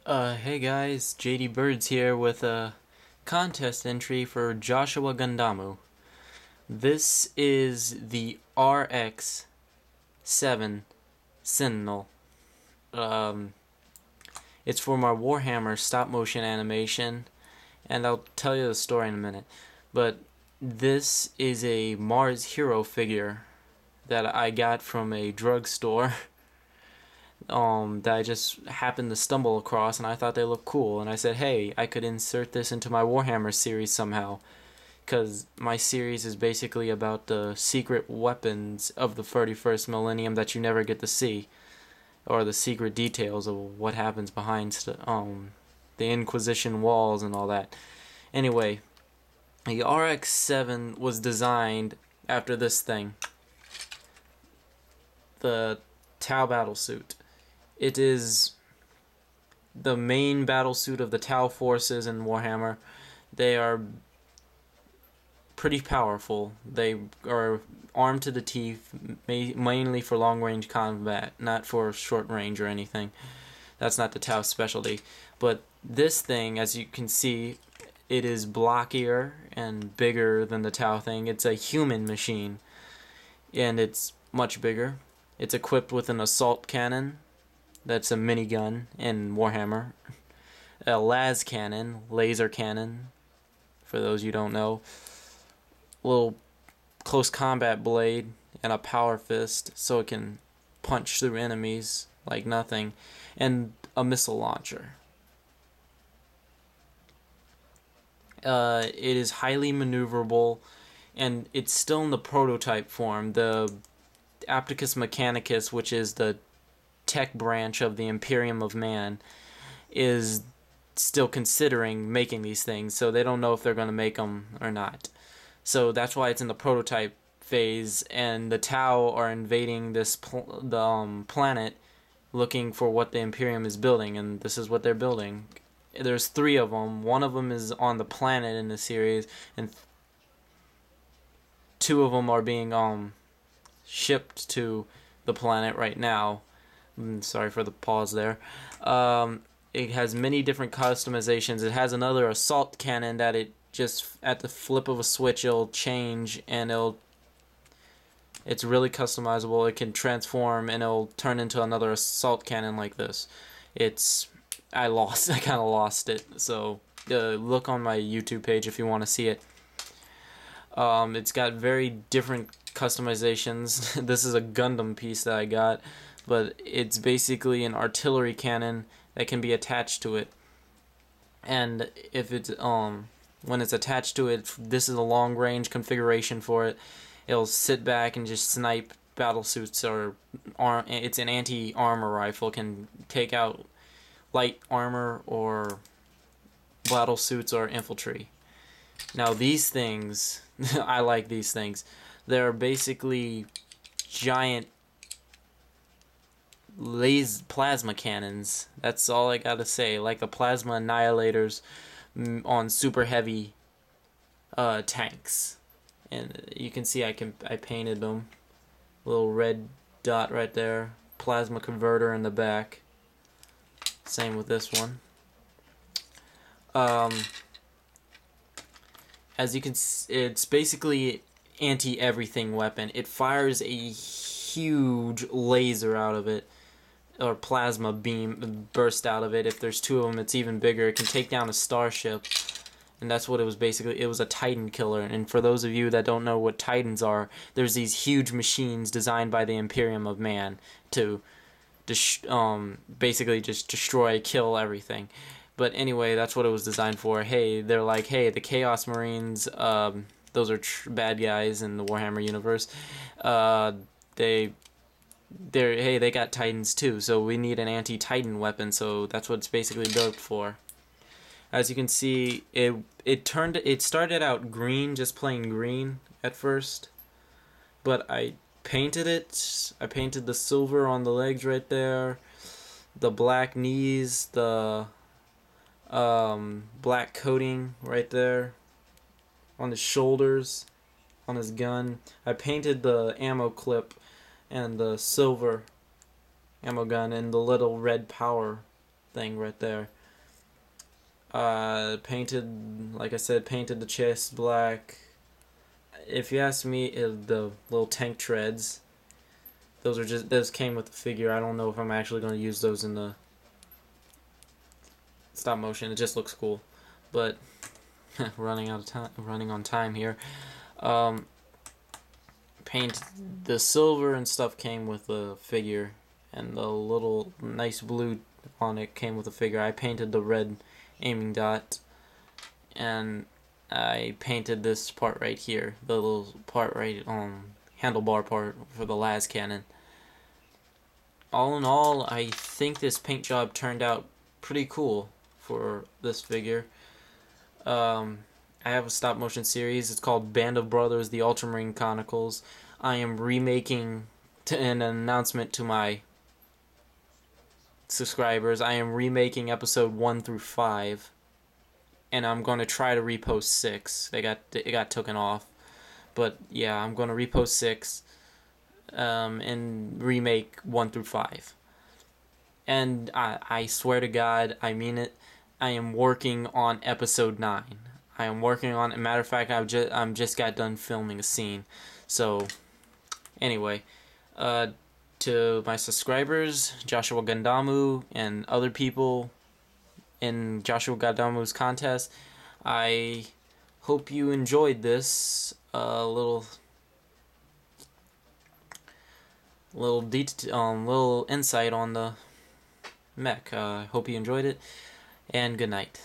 Hey guys, JD Birds here with a contest entry for joshuagundamu. This is the RX-7 Sentinel. Um, it's for my Warhammer stop motion animation, and I'll tell you the story in a minute. But this is a Mars Hero figure that I got from a drugstore. That I just happened to stumble across, and I thought they looked cool, and I said, hey, I could insert this into my Warhammer series somehow, because my series is basically about the secret weapons of the 31st millennium that you never get to see, or the secret details of what happens behind the Inquisition walls and all that. Anyway, the RX-7 was designed after this thing, the Tau battlesuit. It is the main battlesuit of the Tau forces in Warhammer. They are pretty powerful. They are armed to the teeth, mainly for long-range combat, not for short range or anything. That's not the Tau specialty. But this thing, as you can see, it is blockier and bigger than the Tau thing. It's a human machine, and it's much bigger. It's equipped with an assault cannon. That's a minigun in Warhammer. A las cannon, laser cannon, for those you don't know. A little close combat blade and a power fist so it can punch through enemies like nothing. And a missile launcher. It is highly maneuverable, and it's still in the prototype form. The Apticus Mechanicus, which is the tech branch of the Imperium of Man, is still considering making these things, so they don't know if they're going to make them or not. So that's why it's in the prototype phase, and the Tau are invading this planet looking for what the Imperium is building, and this is what they're building. There's 3 of them. One of them is on the planet in the series, and 2 of them are being shipped to the planet right now. Sorry for the pause there. It has many different customizations. It has another assault cannon that it just, at the flip of a switch, it'll change, and it's really customizable. It can transform, and it'll turn into another assault cannon like this. I kind of lost it, so look on my YouTube page if you want to see it. It's got very different customizations. This is a Gundam piece that I got, but it's basically an artillery cannon that can be attached to it. And if it's when it's attached to it, this is a long range configuration for it. It'll sit back and just snipe battlesuits, or it's an anti-armor rifle, can take out light armor or battlesuits or infantry. Now these things, I like these things. They're basically giant plasma cannons. That's all I gotta say. Like the plasma annihilators on super heavy tanks. And you can see I painted them. Little red dot right there. Plasma converter in the back. Same with this one. As you can see, it's basically anti-everything weapon. It fires a huge laser out of it, or plasma beam burst out of it. If there's 2 of them, it's even bigger. It can take down a starship, and that's what it was basically. It was a Titan killer. And for those of you that don't know what Titans are, there's these huge machines designed by the Imperium of Man to basically just destroy, kill everything. But anyway, that's what it was designed for. Hey, they're like, hey, the Chaos Marines, those are bad guys in the Warhammer universe. They got Titans too, so we need an anti-Titan weapon. So that's what it's basically built for. As you can see, it started out green, just plain green at first, but I painted it. I painted the silver on the legs right there, the black knees, the black coating right there on his shoulders, on his gun. I painted the ammo clip and the silver ammo gun and the little red power thing right there. Painted, like I said, painted the chest black. If you ask me, the little tank treads, those came with the figure. I don't know if I'm actually going to use those in the stop motion. It just looks cool, but running on time here. Paint the silver and stuff came with the figure, and the little nice blue on it came with the figure. I painted the red aiming dot, and I painted this part right here, the little part right handlebar part for the las cannon. All in all, I think this paint job turned out pretty cool for this figure. I have a stop motion series. It's called Band of Brothers: The Ultramarine Chronicles. I am remaking an announcement to my subscribers. I am remaking episode 1 through 5, and I'm going to try to repost 6. It got taken off, but yeah, I'm going to repost 6 and remake 1 through 5. And I swear to God, I mean it. I am working on episode 9. I am working on it. Matter of fact, I'm just got done filming a scene. So, anyway, to my subscribers, Joshua Gundamu, and other people in Joshua Gundamu's contest, I hope you enjoyed this little insight on the mech. Hope you enjoyed it, and good night.